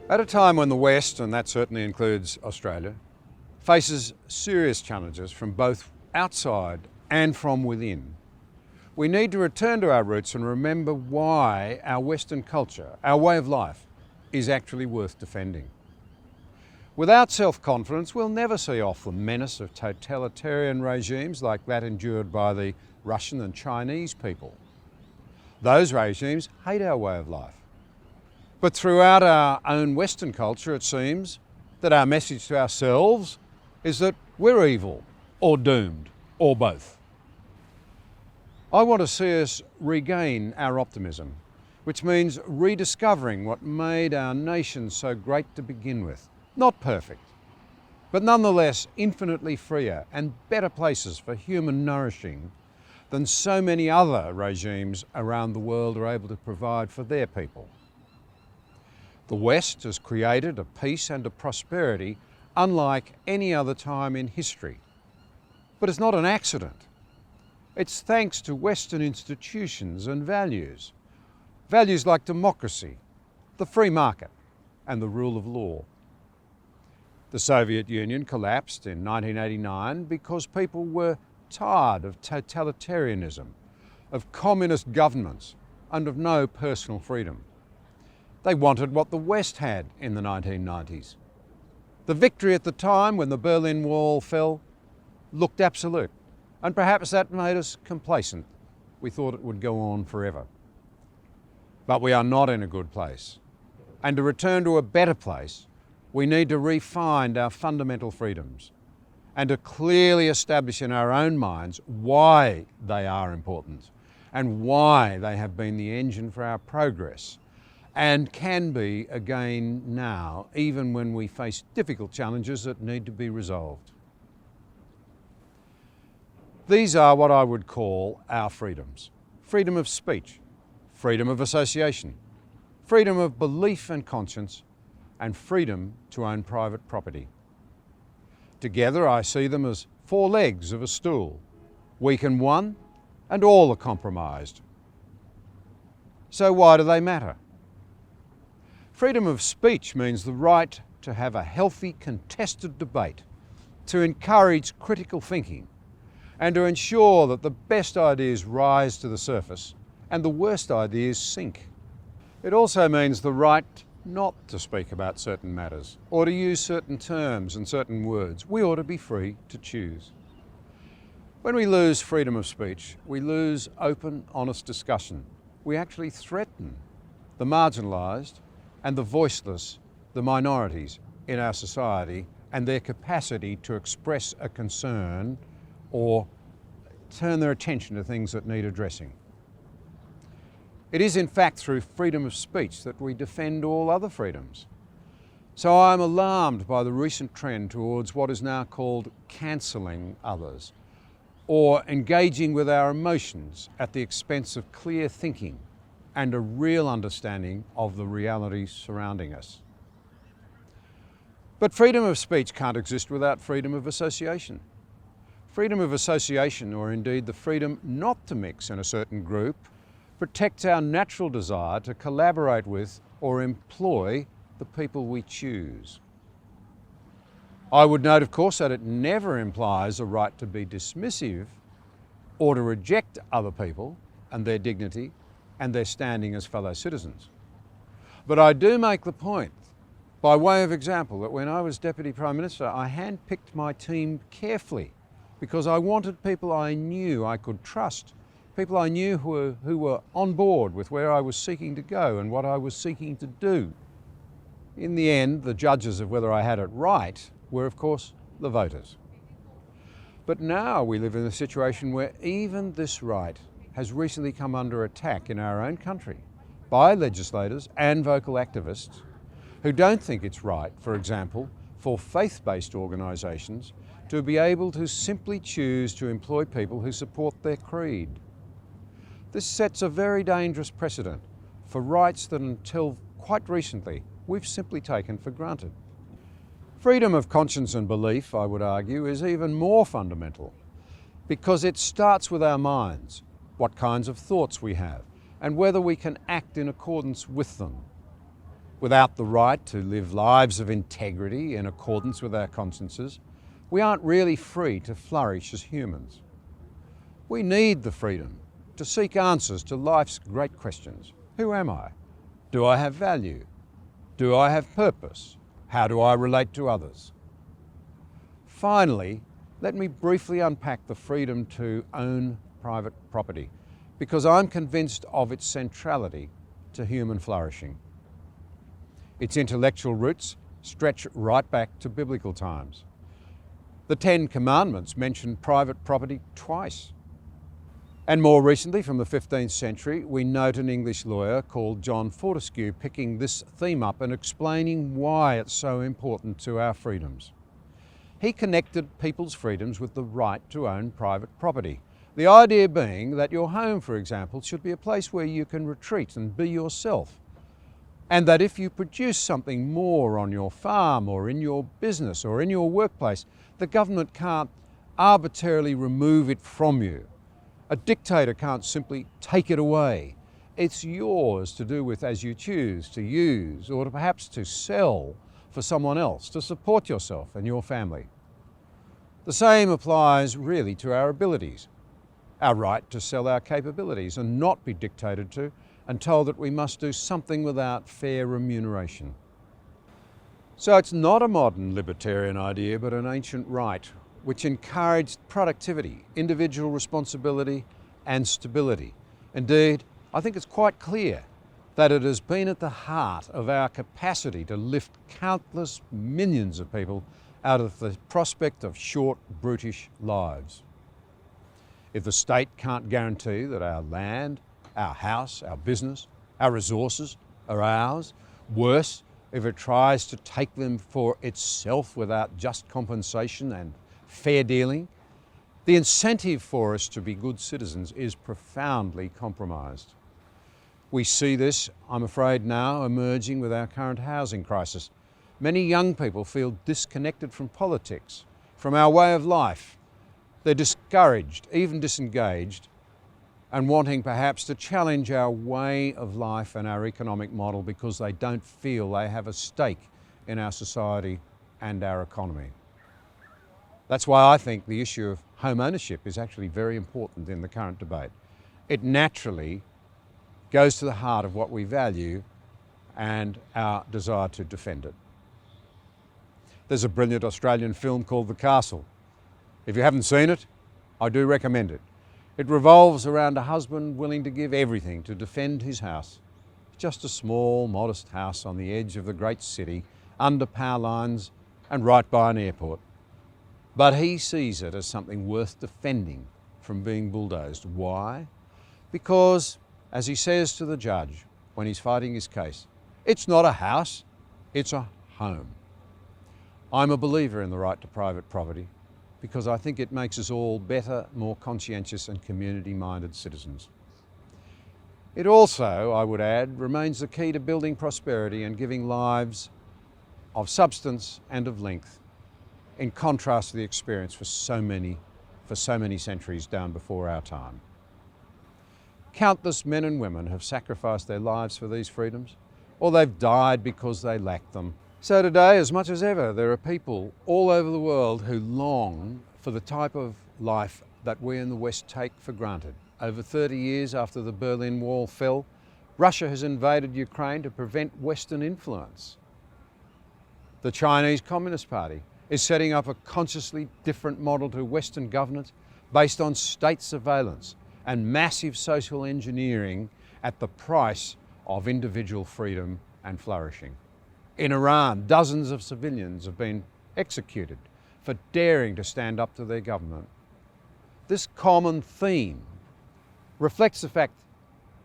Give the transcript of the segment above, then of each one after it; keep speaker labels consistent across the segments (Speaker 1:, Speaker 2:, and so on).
Speaker 1: At a time when the West, and that certainly includes Australia, faces serious challenges from both outside and from within, we need to return to our roots and remember why our Western culture, our way of life, is actually worth defending. Without self-confidence, we'll never see off the menace of totalitarian regimes like that endured by the Russian and Chinese people. Those regimes hate our way of life. But throughout our own Western culture, it seems that our message to ourselves is that we're evil, or doomed, or both. I want to see us regain our optimism, which means rediscovering what made our nation so great to begin with. Not perfect, but nonetheless infinitely freer and better places for human nourishing than so many other regimes around the world are able to provide for their people. The West has created a peace and a prosperity unlike any other time in history. But it's not an accident. It's thanks to Western institutions and values. Values like democracy, the free market, and the rule of law. The Soviet Union collapsed in 1989 because people were tired of totalitarianism, of communist governments, and of no personal freedom. They wanted what the West had in the 1990s. The victory at the time when the Berlin Wall fell looked absolute, and perhaps that made us complacent. We thought it would go on forever. But we are not in a good place. And to return to a better place, we need to refine our fundamental freedoms and to clearly establish in our own minds why they are important and why they have been the engine for our progress and can be again now, even when we face difficult challenges that need to be resolved. These are what I would call our freedoms. Freedom of speech, freedom of association, freedom of belief and conscience, and freedom to own private property. Together I see them as four legs of a stool. Weaken one and all are compromised. So why do they matter? Freedom of speech means the right to have a healthy, contested debate, to encourage critical thinking, and to ensure that the best ideas rise to the surface and the worst ideas sink. It also means the right not to speak about certain matters or to use certain terms and certain words. We ought to be free to choose. When we lose freedom of speech, we lose open, honest discussion. We actually threaten the marginalised and the voiceless, the minorities in our society and their capacity to express a concern or turn their attention to things that need addressing. It is in fact through freedom of speech that we defend all other freedoms. So I'm alarmed by the recent trend towards what is now called cancelling others, or engaging with our emotions at the expense of clear thinking and a real understanding of the realities surrounding us. But freedom of speech can't exist without freedom of association. Freedom of association, or indeed the freedom not to mix in a certain group, protects our natural desire to collaborate with or employ the people we choose. I would note, of course, that it never implies a right to be dismissive or to reject other people and their dignity and their standing as fellow citizens. But I do make the point, by way of example, that when I was Deputy Prime Minister, I handpicked my team carefully because I wanted people I knew I could trust, people I knew who were on board with where I was seeking to go and what I was seeking to do. In the end, the judges of whether I had it right were, of course, the voters. But now we live in a situation where even this right has recently come under attack in our own country by legislators and vocal activists who don't think it's right, for example, for faith-based organisations to be able to simply choose to employ people who support their creed. This sets a very dangerous precedent for rights that until quite recently we've simply taken for granted. Freedom of conscience and belief, I would argue, is even more fundamental because it starts with our minds, what kinds of thoughts we have, and whether we can act in accordance with them. without the right to live lives of integrity in accordance with our consciences, we aren't really free to flourish as humans. We need the freedom to seek answers to life's great questions. Who am I? Do I have value? Do I have purpose? How do I relate to others? Finally, let me briefly unpack the freedom to own private property, because I'm convinced of its centrality to human flourishing. Its intellectual roots stretch right back to biblical times. The Ten Commandments mention private property twice. And more recently, from the 15th century, we note an English lawyer called John Fortescue picking this theme up and explaining why it's so important to our freedoms. He connected people's freedoms with the right to own private property. The idea being that your home, for example, should be a place where you can retreat and be yourself. And that if you produce something more on your farm or in your business or in your workplace, the government can't arbitrarily remove it from you. A dictator can't simply take it away. It's yours to do with as you choose, to use, or to perhaps to sell for someone else, to support yourself and your family. The same applies really to our abilities, our right to sell our capabilities and not be dictated to and told that we must do something without fair remuneration. So it's not a modern libertarian idea, but an ancient right which encouraged productivity, individual responsibility and stability. Indeed, I think it's quite clear that it has been at the heart of our capacity to lift countless millions of people out of the prospect of short, brutish lives. If the state can't guarantee that our land, our house, our business, our resources are ours, worse, if it tries to take them for itself without just compensation and fair dealing, the incentive for us to be good citizens is profoundly compromised. We see this, I'm afraid, now emerging with our current housing crisis. Many young people feel disconnected from politics, from our way of life. They're discouraged, even disengaged, and wanting perhaps to challenge our way of life and our economic model because they don't feel they have a stake in our society and our economy. That's why I think the issue of home ownership is actually very important in the current debate. It naturally goes to the heart of what we value and our desire to defend it. There's a brilliant Australian film called The Castle. If you haven't seen it, I do recommend it. It revolves around a husband willing to give everything to defend his house. Just a small, modest house on the edge of the great city, under power lines and right by an airport. But he sees it as something worth defending from being bulldozed. Why? Because, as he says to the judge when he's fighting his case, it's not a house, it's a home. I'm a believer in the right to private property because I think it makes us all better, more conscientious and community-minded citizens. It also, I would add, remains the key to building prosperity and giving lives of substance and of length, in contrast to the experience for so many centuries down before our time. Countless men and women have sacrificed their lives for these freedoms, or they've died because they lacked them. So today, as much as ever, there are people all over the world who long for the type of life that we in the West take for granted. Over 30 years after the Berlin Wall fell, Russia has invaded Ukraine to prevent Western influence. The Chinese Communist Party is setting up a consciously different model to Western governance based on state surveillance and massive social engineering at the price of individual freedom and flourishing. In Iran, dozens of civilians have been executed for daring to stand up to their government. This common theme reflects the fact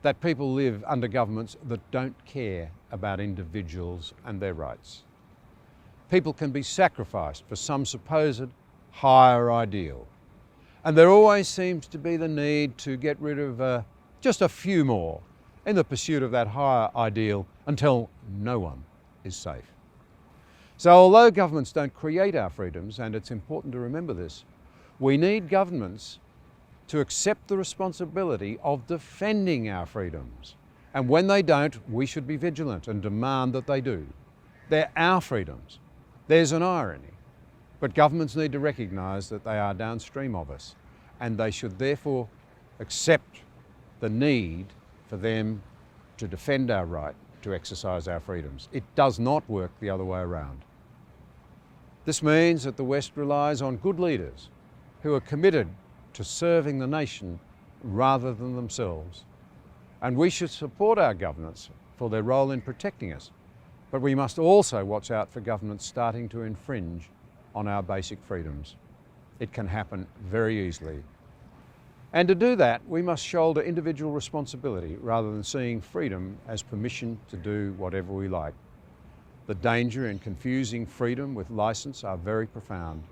Speaker 1: that people live under governments that don't care about individuals and their rights. People can be sacrificed for some supposed higher ideal. And there always seems to be the need to get rid of just a few more in the pursuit of that higher ideal until no one is safe. So although governments don't create our freedoms, and it's important to remember this, we need governments to accept the responsibility of defending our freedoms And when they don't, we should be vigilant and demand that they do. They're our freedoms. There's an irony. But governments need to recognise that they are downstream of us, and they should therefore accept the need for them to defend our right to exercise our freedoms. It does not work the other way around. This means that the West relies on good leaders who are committed to serving the nation rather than themselves. And we should support our governments for their role in protecting us. But we must also watch out for governments starting to infringe on our basic freedoms. It can happen very easily. And to do that, we must shoulder individual responsibility rather than seeing freedom as permission to do whatever we like. The danger in confusing freedom with license are very profound.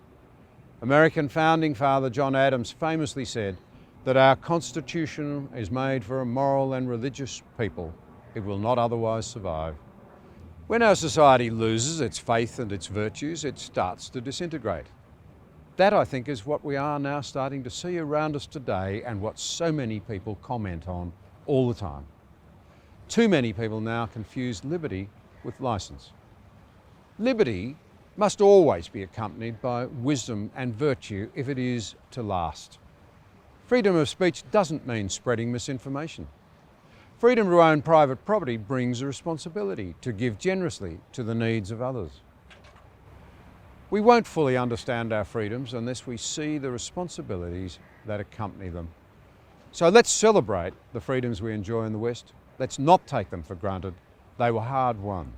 Speaker 1: American founding father John Adams famously said that our Constitution is made for a moral and religious people. It will not otherwise survive. When our society loses its faith and its virtues, it starts to disintegrate. That, I think, is what we are now starting to see around us today and what so many people comment on all the time. Too many people now confuse liberty with license. Liberty must always be accompanied by wisdom and virtue if it is to last. Freedom of speech doesn't mean spreading misinformation. Freedom to own private property brings a responsibility to give generously to the needs of others. We won't fully understand our freedoms unless we see the responsibilities that accompany them. So let's celebrate the freedoms we enjoy in the West. Let's not take them for granted. They were hard won.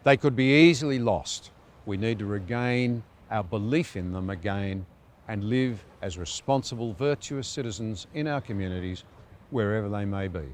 Speaker 1: They could be easily lost. We need to regain our belief in them again and live as responsible, virtuous citizens in our communities, wherever they may be.